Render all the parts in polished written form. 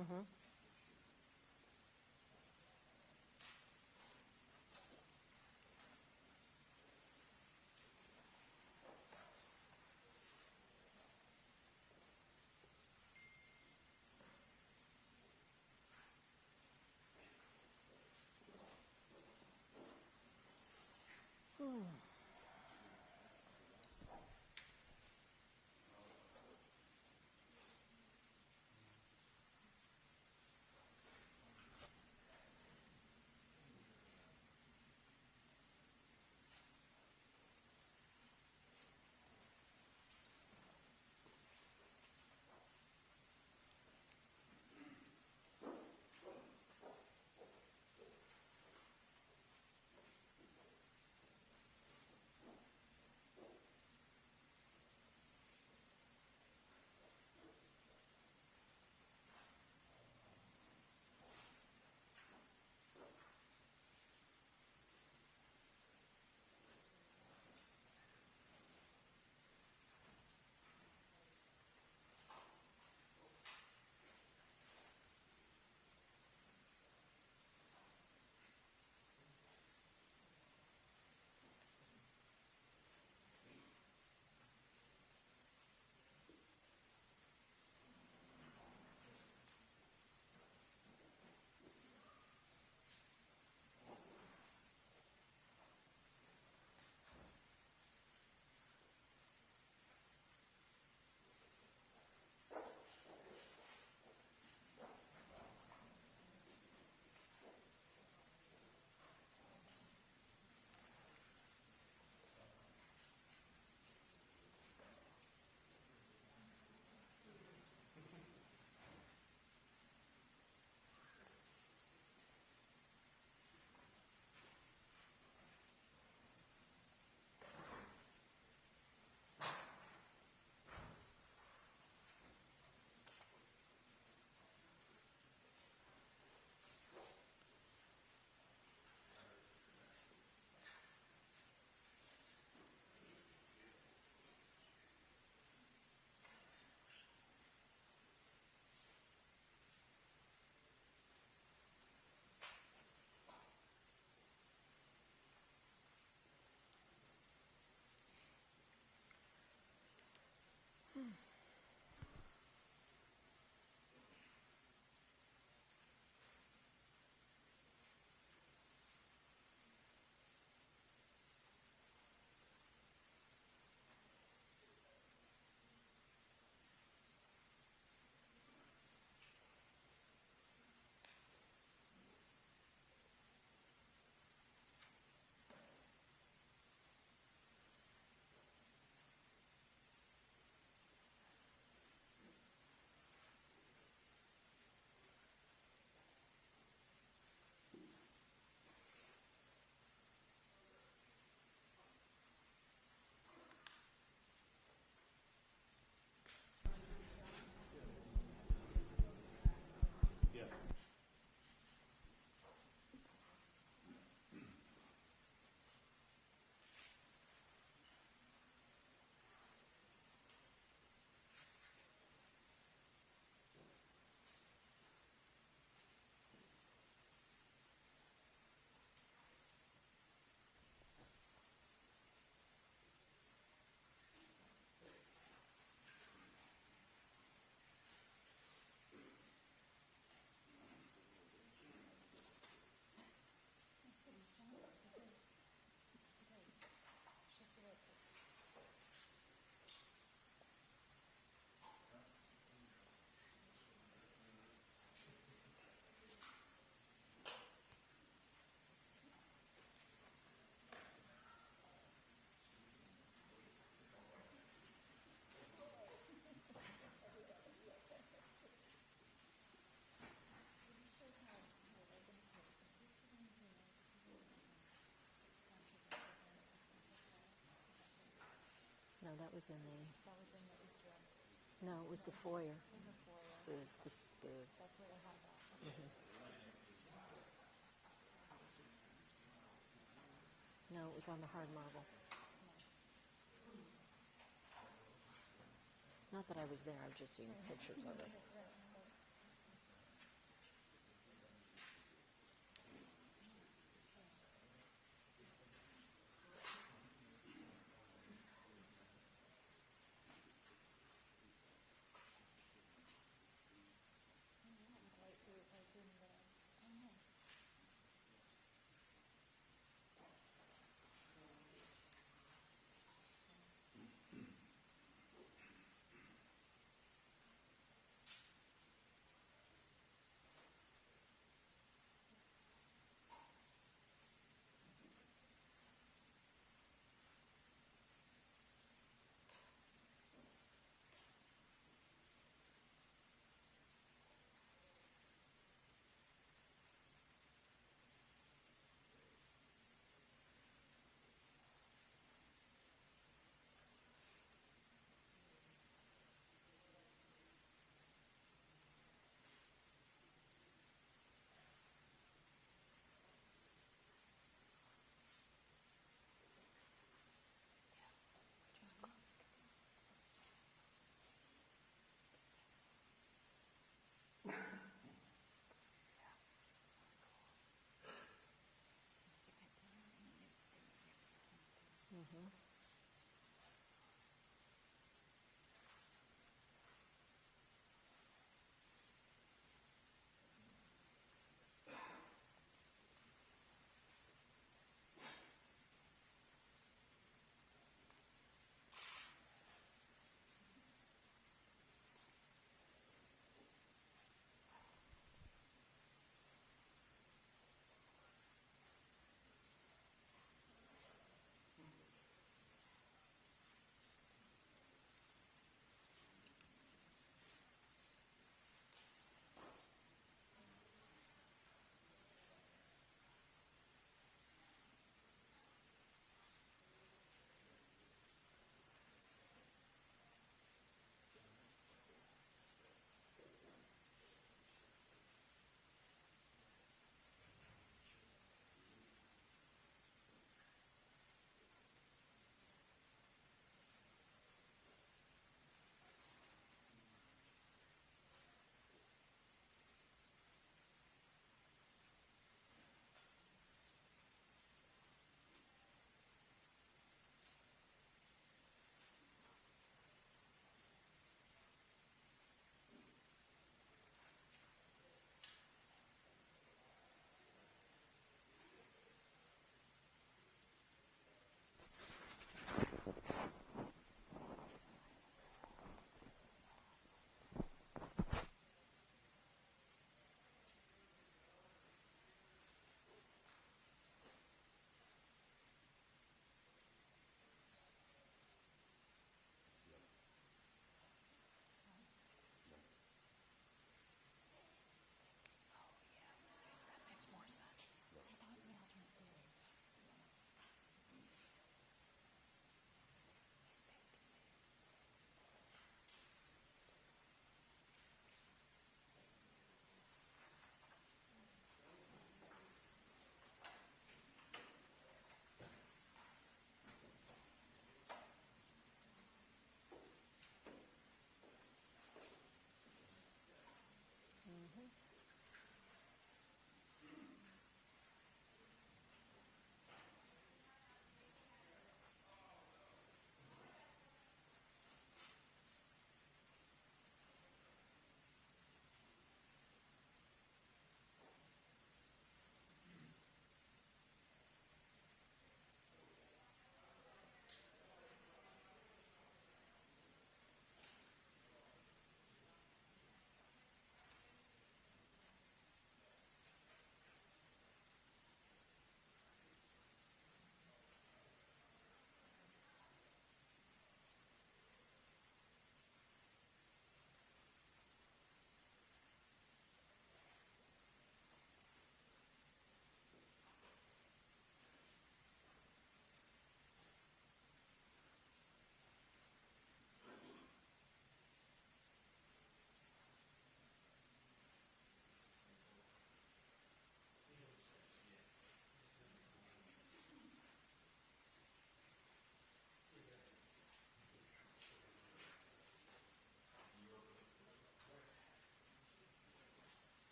Mm-hmm. No, that was in the... That was in the Easter egg. No, it was the foyer. It was the foyer. That's where they had that. Mm-hmm. No, it was on the hard marble. Not that I was there, I've just seen pictures of it. Mm-hmm.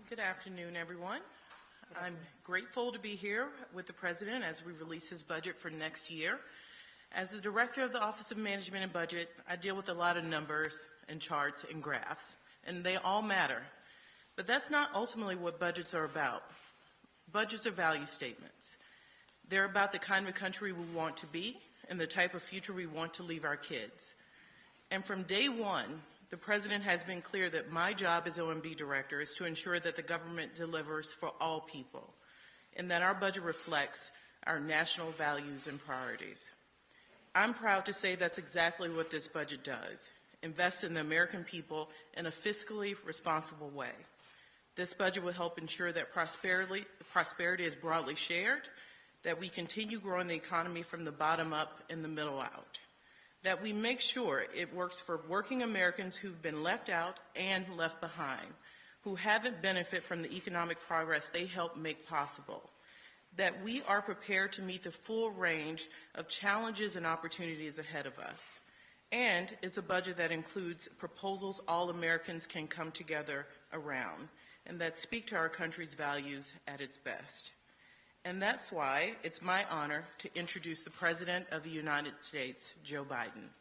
Good afternoon, everyone. I'm grateful to be here with the President as we release his budget for next year. As the Director of the Office of Management and Budget, I deal with a lot of numbers and charts and graphs, and they all matter. But that's not ultimately what budgets are about. Budgets are value statements. They're about the kind of country we want to be and the type of future we want to leave our kids. And from day one, the President has been clear that my job as OMB Director is to ensure that the government delivers for all people and that our budget reflects our national values and priorities. I'm proud to say that's exactly what this budget does, invest in the American people in a fiscally responsible way. This budget will help ensure that prosperity is broadly shared, that we continue growing the economy from the bottom up and the middle out, that we make sure it works for working Americans who've been left out and left behind, who haven't benefited from the economic progress they helped make possible, that we are prepared to meet the full range of challenges and opportunities ahead of us. And it's a budget that includes proposals all Americans can come together around and that speak to our country's values at its best. And that's why it's my honor to introduce the President of the United States, Joe Biden.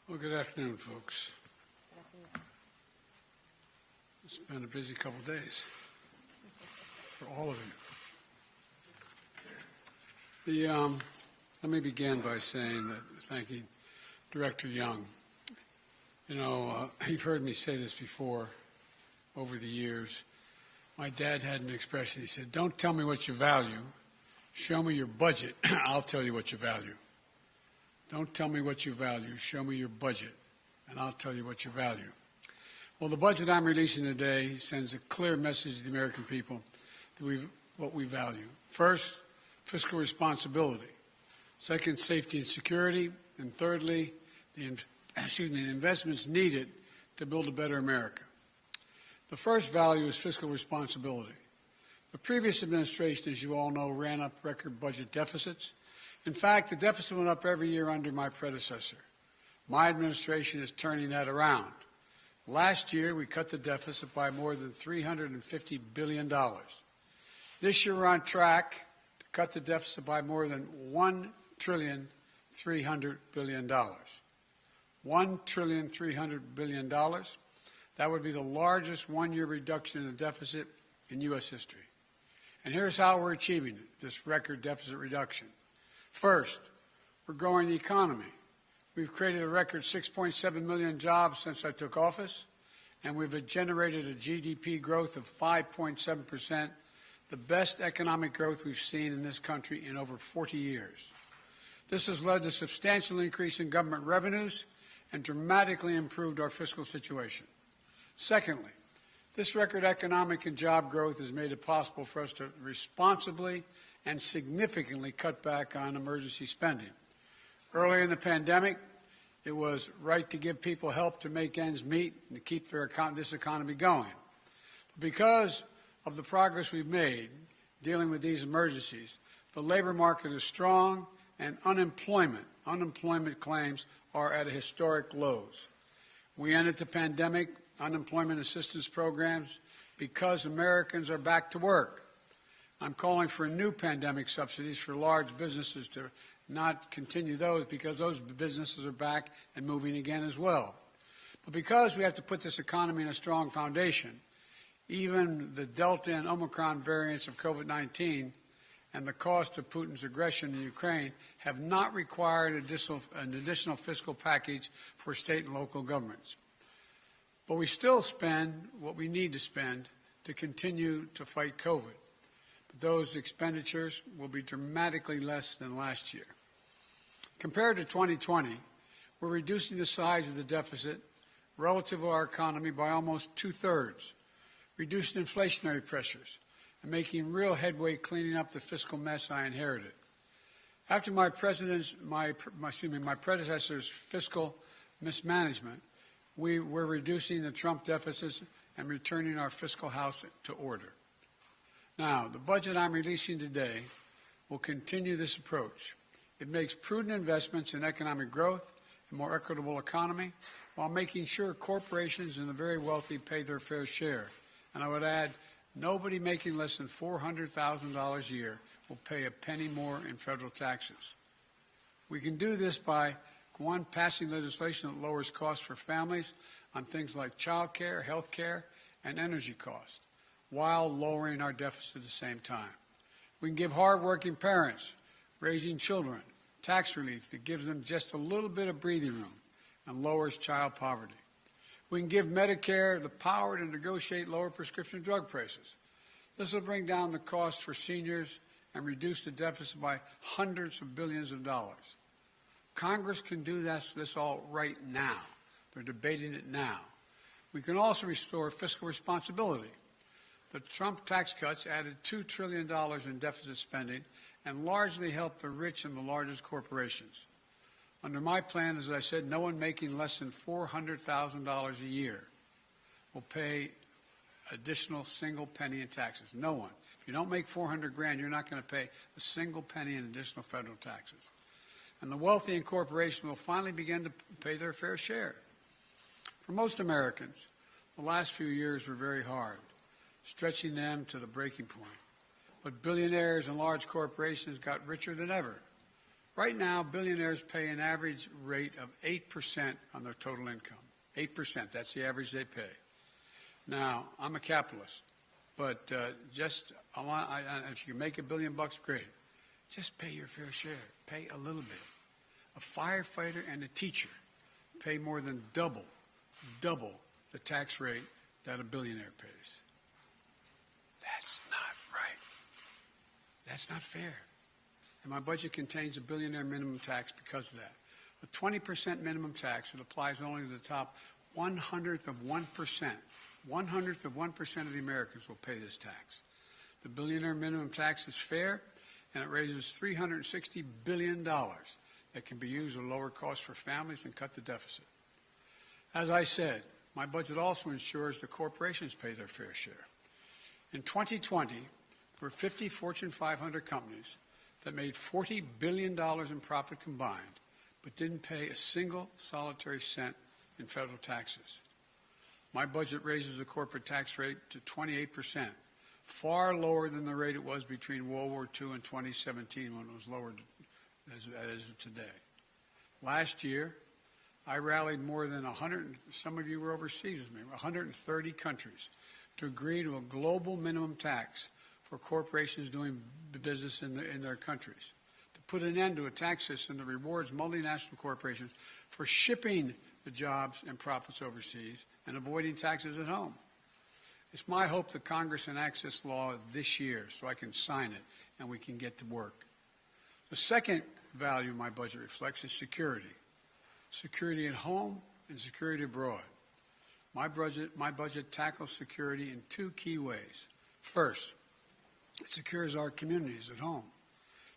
Well, good afternoon, folks. It's been a busy couple of days for all of you. Let me begin by saying that thanking Director Young. You know, you've heard me say this before over the years. My dad had an expression. He said, "Don't tell me what you value. Show me your budget. I'll tell you what you value. Don't tell me what you value. Show me your budget, and I'll tell you what you value." Well, the budget I'm releasing today sends a clear message to the American people that what we value. First, fiscal responsibility. Second, safety and security. And thirdly, the investments needed to build a better America. The first value is fiscal responsibility. The previous administration, as you all know, ran up record budget deficits. In fact, the deficit went up every year under my predecessor. My administration is turning that around. Last year, we cut the deficit by more than $350 billion. This year, we're on track to cut the deficit by more than $1,300 billion. $1,300 billion. That would be the largest one-year reduction in the deficit in U.S. history. And here's how we're achieving it, this record deficit reduction. First, we're growing the economy. We've created a record 6.7 million jobs since I took office, and we've generated a GDP growth of 5.7%, the best economic growth we've seen in this country in over 40 years. This has led to a substantial increase in government revenues and dramatically improved our fiscal situation. Secondly, this record economic and job growth has made it possible for us to responsibly and significantly cut back on emergency spending. Early in the pandemic, it was right to give people help to make ends meet and to keep this economy going. Because of the progress we've made dealing with these emergencies, the labor market is strong and unemployment claims are at historic lows. We ended the pandemic unemployment assistance programs because Americans are back to work. I'm calling for new pandemic subsidies for large businesses to not continue those because those businesses are back and moving again as well. But because we have to put this economy in a strong foundation, even the Delta and Omicron variants of COVID-19 and the cost of Putin's aggression in Ukraine have not required an additional fiscal package for state and local governments. But we still spend what we need to spend to continue to fight COVID. But those expenditures will be dramatically less than last year. Compared to 2020, we're reducing the size of the deficit relative to our economy by almost 2/3, reducing inflationary pressures, and making real headway cleaning up the fiscal mess I inherited. After my predecessor's fiscal mismanagement, we're reducing the Trump deficits and returning our fiscal house to order. Now, the budget I'm releasing today will continue this approach. It makes prudent investments in economic growth and more equitable economy while making sure corporations and the very wealthy pay their fair share. And I would add, nobody making less than $400,000 a year will pay a penny more in federal taxes. We can do this by, one, passing legislation that lowers costs for families on things like child care, health care, and energy costs, while lowering our deficit at the same time. We can give hardworking parents raising children tax relief that gives them just a little bit of breathing room and lowers child poverty. We can give Medicare the power to negotiate lower prescription drug prices. This will bring down the cost for seniors and reduce the deficit by hundreds of billions of dollars. Congress can do this all right now. They're debating it now. We can also restore fiscal responsibility. The Trump tax cuts added $2 trillion in deficit spending and largely helped the rich and the largest corporations. Under my plan, as I said, no one making less than $400,000 a year will pay additional single penny in taxes. No one. If you don't make $400,000, you're not going to pay a single penny in additional federal taxes. And the wealthy and corporations will finally begin to pay their fair share. For most Americans, the last few years were very hard, stretching them to the breaking point. But billionaires and large corporations got richer than ever. Right now, billionaires pay an average rate of 8% on their total income. 8%, that's the average they pay. Now, I'm a capitalist, but if you can make $1 billion, great. Just pay your fair share. Pay a little bit. A firefighter and a teacher pay more than double the tax rate that a billionaire pays. That's not right. That's not fair. And my budget contains a billionaire minimum tax because of that. A 20% minimum tax that applies only to the top 1/100 of 1%. 1/100 of 1% of the Americans will pay this tax. The billionaire minimum tax is fair, and it raises $360 billion that can be used to lower costs for families and cut the deficit. As I said, my budget also ensures the corporations pay their fair share. In 2020, there were 50 Fortune 500 companies that made $40 billion in profit combined, but didn't pay a single solitary cent in federal taxes. My budget raises the corporate tax rate to 28%, far lower than the rate it was between World War II and 2017 when it was lowered as of today. Last year, I rallied more than 100, some of you were overseas with me, 130 countries to agree to a global minimum tax for corporations doing business in their countries, to put an end to a tax system that rewards multinational corporations for shipping the jobs and profits overseas and avoiding taxes at home. It's my hope that Congress enacts this law this year so I can sign it and we can get to work. The second value my budget reflects is security. Security at home and security abroad. My budget tackles security in two key ways. First, it secures our communities at home.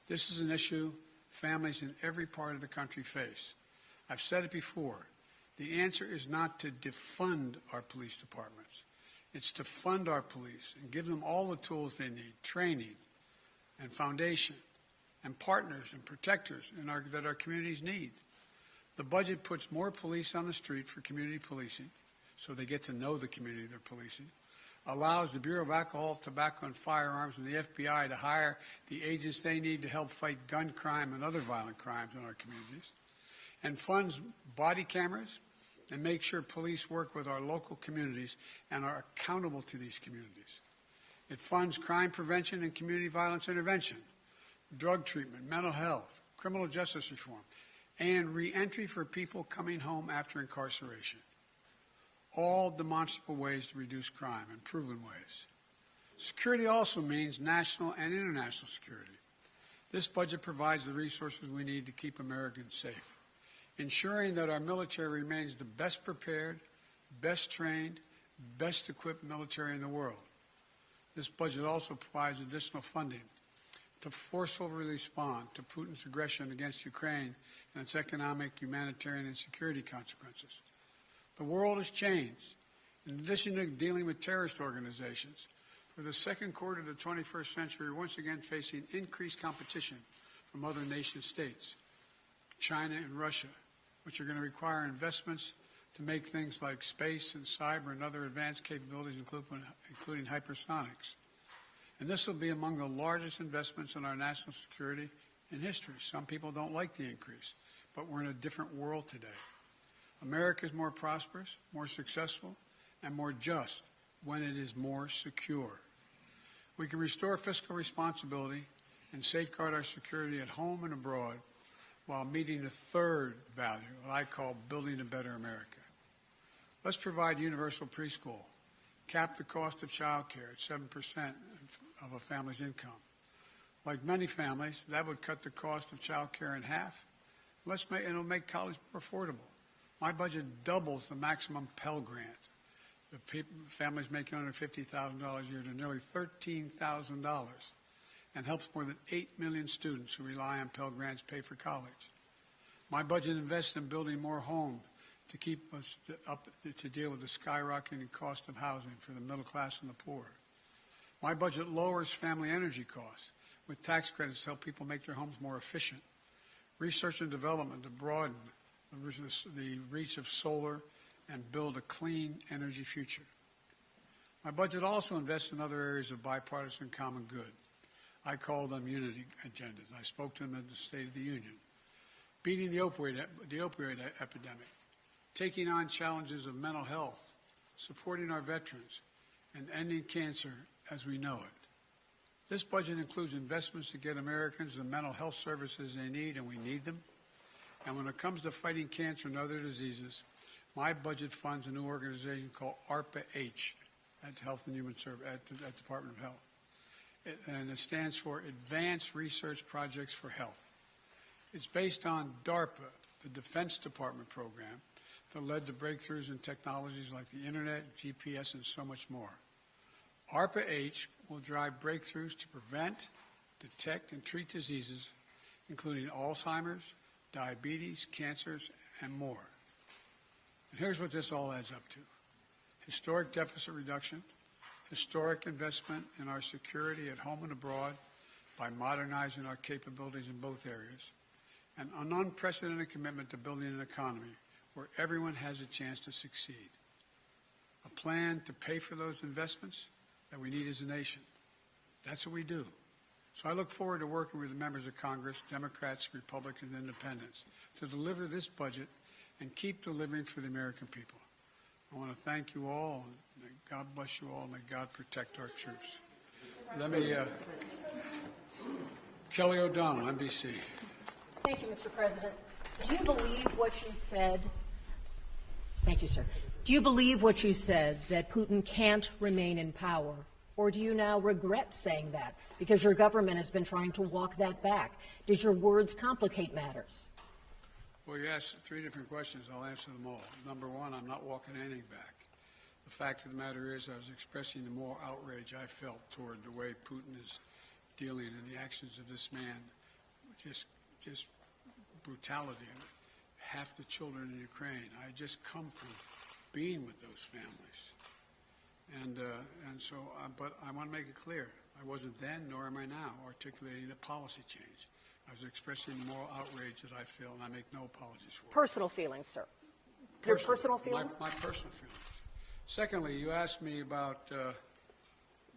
This is an issue families in every part of the country face. I've said it before. The answer is not to defund our police departments. It's to fund our police and give them all the tools they need, training and foundation and partners and protectors that our communities need. The budget puts more police on the street for community policing, so they get to know the community they're policing, allows the Bureau of Alcohol, Tobacco, and Firearms and the FBI to hire the agents they need to help fight gun crime and other violent crimes in our communities, and funds body cameras and make sure police work with our local communities and are accountable to these communities. It funds crime prevention and community violence intervention, drug treatment, mental health, criminal justice reform, and reentry for people coming home after incarceration. All demonstrable ways to reduce crime and proven ways. Security also means national and international security. This budget provides the resources we need to keep Americans safe, ensuring that our military remains the best prepared, best trained, best equipped military in the world. This budget also provides additional funding to forcefully respond to Putin's aggression against Ukraine and its economic, humanitarian, and security consequences. The world has changed. In addition to dealing with terrorist organizations, for the second quarter of the 21st century, we're once again facing increased competition from other nation states, China and Russia, which are going to require investments to make things like space and cyber and other advanced capabilities, including hypersonics. And this will be among the largest investments in our national security in history. Some people don't like the increase, but we're in a different world today. America is more prosperous, more successful, and more just when it is more secure. We can restore fiscal responsibility and safeguard our security at home and abroad while meeting the third value, what I call building a better America. Let's provide universal preschool, cap the cost of child care at 7% of a family's income. Like many families, that would cut the cost of child care in half. It'll make college more affordable. My budget doubles the maximum Pell Grant. The families making under $50,000 a year to nearly $13,000 and helps more than 8 million students who rely on Pell Grants pay for college. My budget invests in building more homes to keep us up to deal with the skyrocketing cost of housing for the middle class and the poor. My budget lowers family energy costs with tax credits to help people make their homes more efficient. Research and development to broaden the reach of solar and build a clean energy future. My budget also invests in other areas of bipartisan common good. I call them unity agendas. I spoke to them at the State of the Union. Beating the opioid epidemic, taking on challenges of mental health, supporting our veterans, and ending cancer as we know it. This budget includes investments to get Americans the mental health services they need, and we need them. And when it comes to fighting cancer and other diseases, my budget funds a new organization called ARPA-H at Health and Human Services at Department of Health. And it stands for Advanced Research Projects for Health. It's based on DARPA, the Defense Department program, that led to breakthroughs in technologies like the Internet, GPS, and so much more. ARPA-H will drive breakthroughs to prevent, detect, and treat diseases, including Alzheimer's, diabetes, cancers, and more. And here's what this all adds up to. Historic deficit reduction, historic investment in our security at home and abroad by modernizing our capabilities in both areas, and an unprecedented commitment to building an economy where everyone has a chance to succeed. A plan to pay for those investments that we need as a nation. That's what we do. So I look forward to working with the members of Congress, Democrats, Republicans, and Independents, to deliver this budget and keep delivering for the American people. I want to thank you all. May God bless you all. May God protect our troops. Let me, Kelly O'Donnell, NBC. Thank you, Mr. President. Do you believe what you said? Thank you, sir. Do you believe what you said, that Putin can't remain in power? Or do you now regret saying that because your government has been trying to walk that back? Did your words complicate matters? Well, you asked 3 different questions. I'll answer them all. Number one, I'm not walking anything back. The fact of the matter is I was expressing the moral outrage I felt toward the way Putin is dealing in the actions of this man. Just brutality. Half the children in Ukraine. I just come from being with those families. But I want to make it clear, I wasn't then, nor am I now, articulating a policy change. I was expressing the moral outrage that I feel, and I make no apologies for it. Personal feelings, sir. Your personal feelings? My personal feelings. Secondly, you asked me about,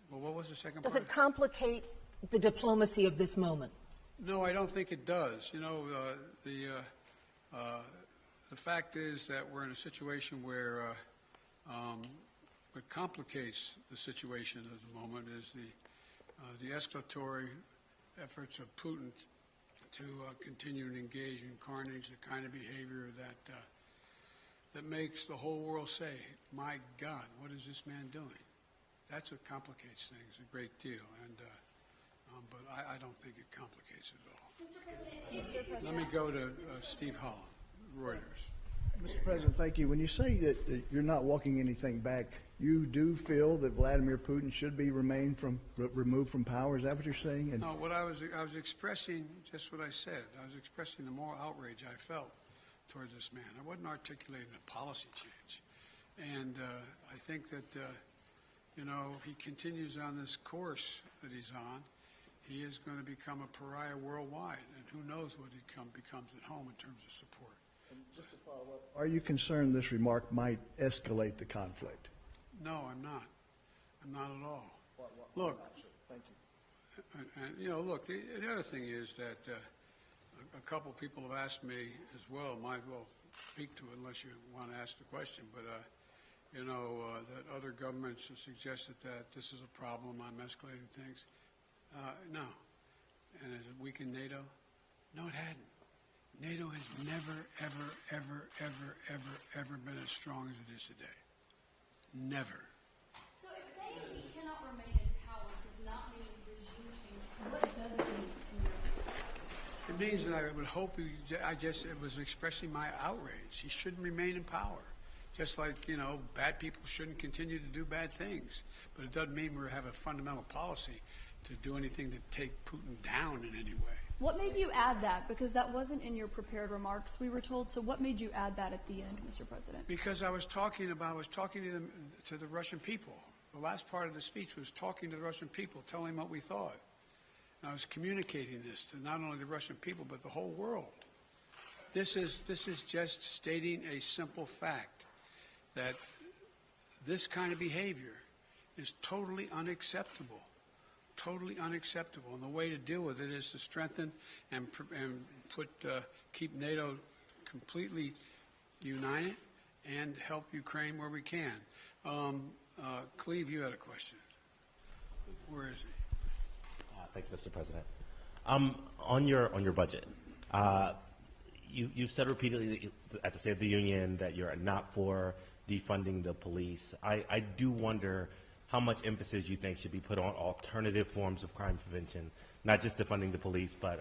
what was the second part? Does it complicate the diplomacy of this moment? No, I don't think it does. You know, the fact is that we're in a situation where what complicates the situation at the moment is the escalatory efforts of Putin to continue to engage in carnage, the kind of behavior that makes the whole world say, my God, what is this man doing? That's what complicates things a great deal, but I don't think it complicates it at all. Let me go to Steve Holland, Reuters. Mr. President, thank you. When you say that you're not walking anything back, you do feel that Vladimir Putin should be removed from power? Is that what you're saying? No, what I was expressing just what I said. I was expressing the moral outrage I felt towards this man. I wasn't articulating a policy change. And I think that, if he continues on this course that he's on, he is going to become a pariah worldwide, and who knows what he becomes at home in terms of support. Just to follow up, are you concerned this remark might escalate the conflict? No, I'm not. I'm not at all. Look, Thank you. and you know, look, the other thing is that a couple people have asked me as well, might well speak to it unless you want to ask the question, but you know, that other governments have suggested that this is a problem, I'm escalating things. No. And has it weakened NATO? No, it hadn't. NATO has never, ever, ever, ever, ever, ever been as strong as it is today. Never. So if saying he cannot remain in power does not mean regime change, what does it mean in your opinion? It means that I would hope it was expressing my outrage. He shouldn't remain in power. Just like, you know, bad people shouldn't continue to do bad things. But it doesn't mean we have a fundamental policy to do anything to take Putin down in any way. What made you add that? Because that wasn't in your prepared remarks, we were told. So what made you add that at the end, Mr. President? Because I was talking to the Russian people. The last part of the speech was talking to the Russian people, telling them what we thought. And I was communicating this to not only the Russian people, but the whole world. This is just stating a simple fact that this kind of behavior is totally unacceptable. Totally unacceptable. And the way to deal with it is to strengthen and keep NATO completely united and help Ukraine where we can. Cleve, you had a question. Where is he? Thanks, Mr. President. On your budget, you've said repeatedly at the State of the Union that you're not for defunding the police. I do wonder how much emphasis you think should be put on alternative forms of crime prevention, not just defunding the police, but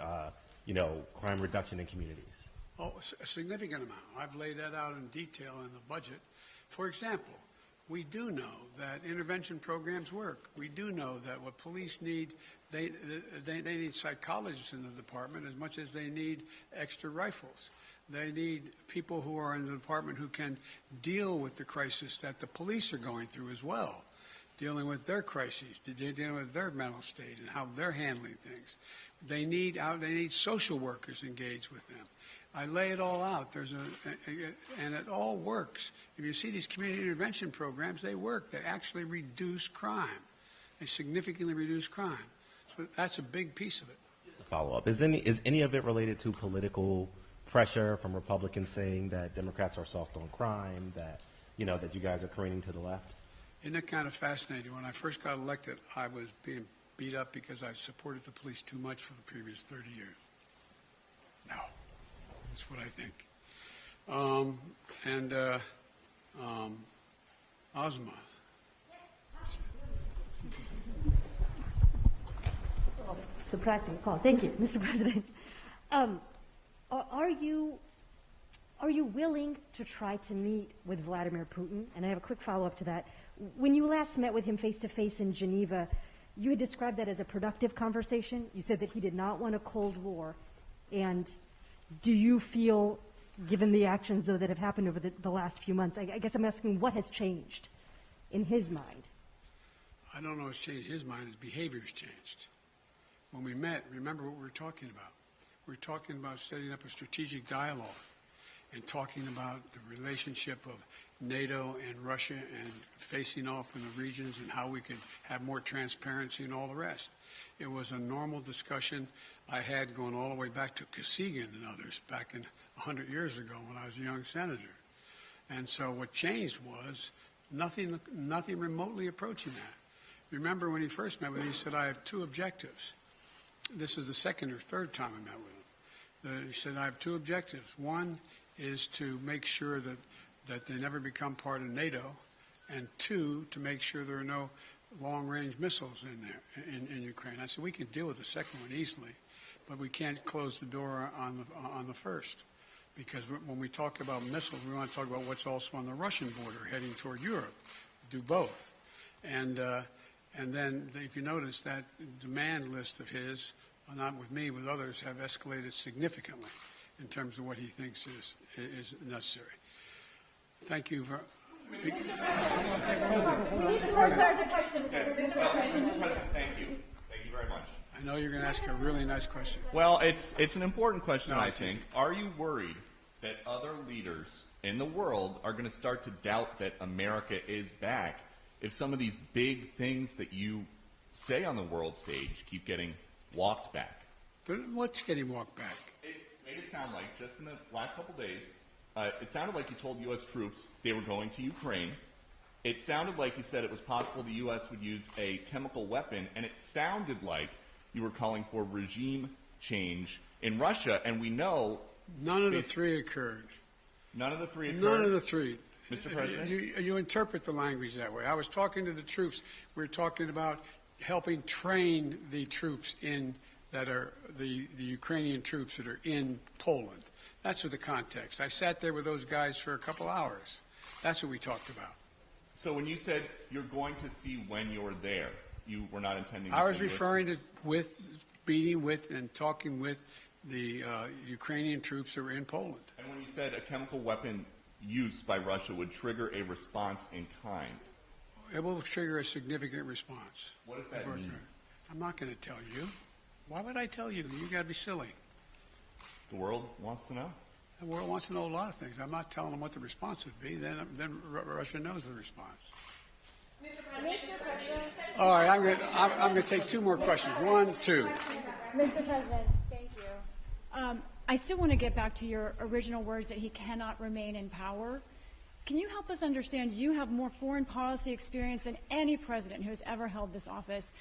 you know, crime reduction in communities. Oh, a significant amount. I've laid that out in detail in the budget. For example, we do know that intervention programs work. We do know that what police need, they need psychologists in the department as much as they need extra rifles. They need people who are in the department who can deal with the crisis that the police are going through as well, dealing with their crises, dealing with their mental state and how they're handling things. They need social workers engaged with them. I lay it all out. And it all works. If you see these community intervention programs, they work. They actually reduce crime. They significantly reduce crime. So that's a big piece of it. Just a follow-up. Is any of it related to political pressure from Republicans saying that Democrats are soft on crime, that you guys are careening to the left? Isn't it kind of fascinating? When I first got elected, I was being beat up because I supported the police too much for the previous 30 years. No, that's what I think. Ozma. Surprising call. Thank you, Mr. President. Are you willing to try to meet with Vladimir Putin? And I have a quick follow-up to that. When you last met with him face-to-face in Geneva, you had described that as a productive conversation. You said that he did not want a Cold War. And do you feel, given the actions, though, that have happened over the last few months, I guess I'm asking what has changed in his mind? I don't know what's changed his mind. His behavior's changed. When we met, remember what we were talking about. We were talking about setting up a strategic dialogue and talking about the relationship of NATO and Russia and facing off in the regions and how we could have more transparency and all the rest. It was a normal discussion I had going all the way back to Kosygin and others back in 100 years ago when I was a young senator. And so what changed was nothing remotely approaching that. Remember when he first met with me, he said, I have two objectives. This is the second or third time I met with him. He said, I have two objectives. One is to make sure that they never become part of NATO, and two, to make sure there are no long-range missiles in there, in Ukraine. I said, we can deal with the second one easily, but we can't close the door on the first. Because when we talk about missiles, we want to talk about what's also on the Russian border heading toward Europe. Do both. And then, if you notice, that demand list of his, not with me, with others, have escalated significantly in terms of what he thinks is necessary. Thank you. We need some more clarification, Mr. President. Mr. President, thank you. Thank you very much. I know you're going to ask a really nice question. Well, it's an important question, No, I think. Are you worried that other leaders in the world are going to start to doubt that America is back if some of these big things that you say on the world stage keep getting walked back? What's getting walked back? It made it sound like, just in the last couple days, it sounded like you told U.S. troops they were going to Ukraine. It sounded like you said it was possible the U.S. would use a chemical weapon, and it sounded like you were calling for regime change in Russia, and we know... None of the three occurred. None of the three occurred? None of the three. Mr. President? You interpret the language that way. I was talking to the troops. We were talking about helping train the troops that are the Ukrainian troops that are in Poland. That's what the context. I sat there with those guys for a couple hours. That's what we talked about. So when you said you're going to see when you're there, you were not intending to I was say referring to meeting with and talking with the Ukrainian troops that were in Poland. And when you said a chemical weapon use by Russia would trigger a response in kind, It will trigger a significant response. what does that mean? I'm not going to tell you. Why would I tell you? You got to be silly. The world wants to know. The world wants to know a lot of things. I'm not telling them what the response would be. Then Russia knows the response. Mr. President. All right, I'm going to take two more questions. 1, 2. Mr. President, thank you. I still want to get back to your original words that he cannot remain in power. Can you help us understand, you have more foreign policy experience than any president who has ever held this office.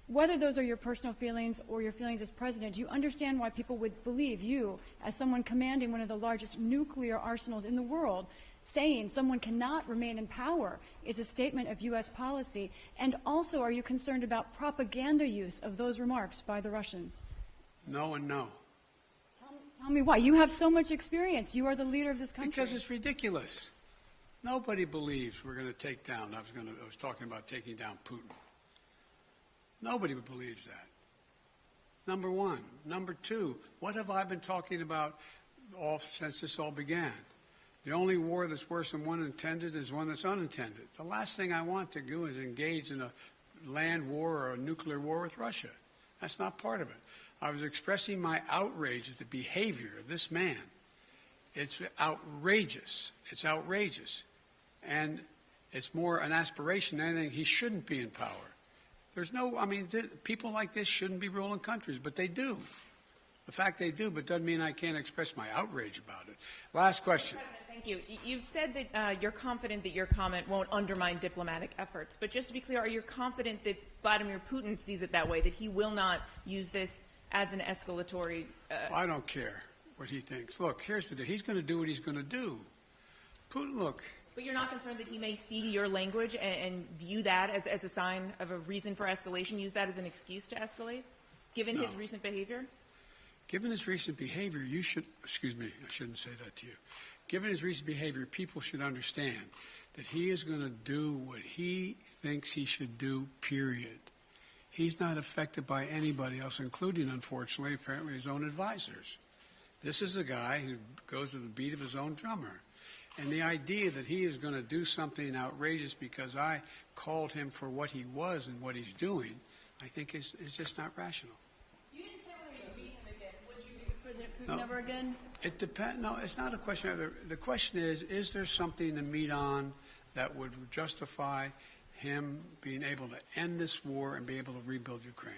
Whether those are your personal feelings or your feelings as president, do you understand why people would believe you, as someone commanding one of the largest nuclear arsenals in the world, saying someone cannot remain in power is a statement of U.S. policy? And also, are you concerned about propaganda use of those remarks by the Russians? No and no. Tell me why. You have so much experience. You are the leader of this country. Because it's ridiculous. Nobody believes we're going to take down. I was talking about taking down Putin. Nobody believes that. Number one. Number two, what have I been talking about since this all began? The only war that's worse than one intended is one that's unintended. The last thing I want to do is engage in a land war or a nuclear war with Russia. That's not part of it. I was expressing my outrage at the behavior of this man. It's outrageous. It's outrageous. And it's more an aspiration than anything. He shouldn't be in power. People like this shouldn't be ruling countries, but they do. The fact they do, but doesn't mean I can't express my outrage about it. Last question. Thank you. You've said that you're confident that your comment won't undermine diplomatic efforts. But just to be clear, are you confident that Vladimir Putin sees it that way, that he will not use this as an escalatory? I don't care what he thinks. Look, here's the deal. He's going to do what he's going to do. Putin, look. But you're not concerned that he may see your language and view that as a sign of a reason for escalation, use that as an excuse to escalate, given his recent behavior? Given his recent behavior, you should, excuse me, I shouldn't say that to you. Given his recent behavior, people should understand that he is going to do what he thinks he should do, period. He's not affected by anybody else, including, unfortunately, apparently his own advisors. This is a guy who goes to the beat of his own drummer. And the idea that he is going to do something outrageous because I called him for what he was and what he's doing, I think is just not rational. You didn't say whether you'd meet him again. Would you meet with President Putin ever again? It depends. No, it's not a question of the question is there something to meet on that would justify him being able to end this war and be able to rebuild Ukraine?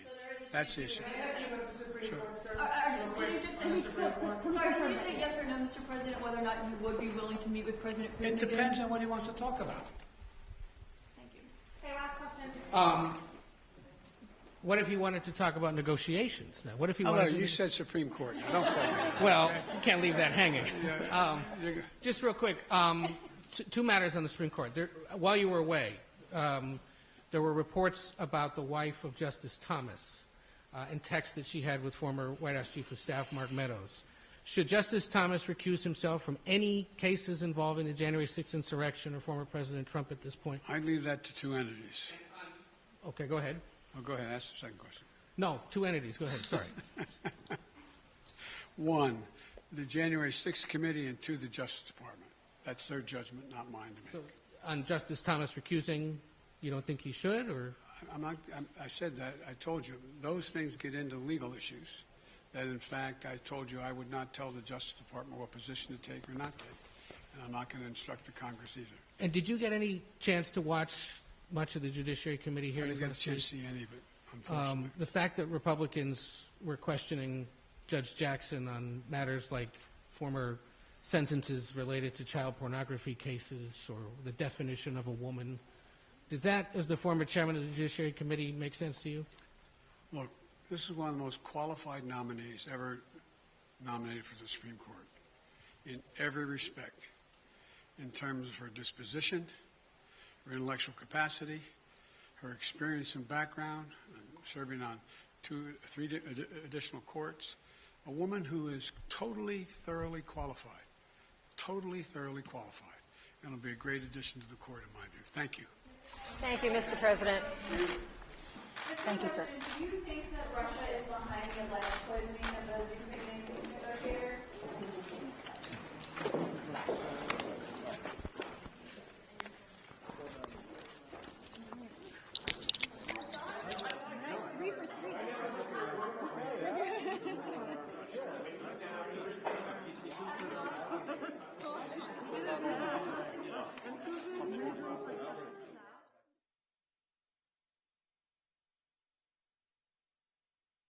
That's the issue. Can you just say yes or no, Mr. President, whether or not you would be willing to meet with President Putin It depends on what he wants to talk about. Thank you. Okay, last question. What if he wanted to talk about negotiations? Now, what if he Oh, wanted no, to? you said Supreme Court. Now, don't play me. Well, you can't leave that hanging. Just real quick, two matters on the Supreme Court. While you were away, there were reports about the wife of Justice Thomas and texts that she had with former White House Chief of Staff Mark Meadows. Should Justice Thomas recuse himself from any cases involving the January 6th insurrection or former President Trump at this point? I'd leave that to two entities. Okay, go ahead. Oh, go ahead. Ask the second question. No, two entities. Go ahead. Sorry. One, the January 6th committee, and two, the Justice Department. That's their judgment, not mine to make. So, on Justice Thomas recusing, you don't think he should, or? I said that. I told you those things get into legal issues. That in fact, I told you I would not tell the Justice Department what position to take or not take, and I'm not going to instruct the Congress either. And did you get any chance to watch much of the Judiciary Committee I hearings didn't get a last chance week? to see any of it, unfortunately. The fact that Republicans were questioning Judge Jackson on matters like former sentences related to child pornography cases or the definition of a woman, does that, as the former chairman of the Judiciary Committee, make sense to you? Look, this is one of the most qualified nominees ever nominated for the Supreme Court in every respect, in terms of her disposition, her intellectual capacity, her experience and background, serving on three additional courts, a woman who is totally, thoroughly qualified, and will be a great addition to the court in my view. Thank you. Thank you, Mr. President. Thank you, sir. Do you think that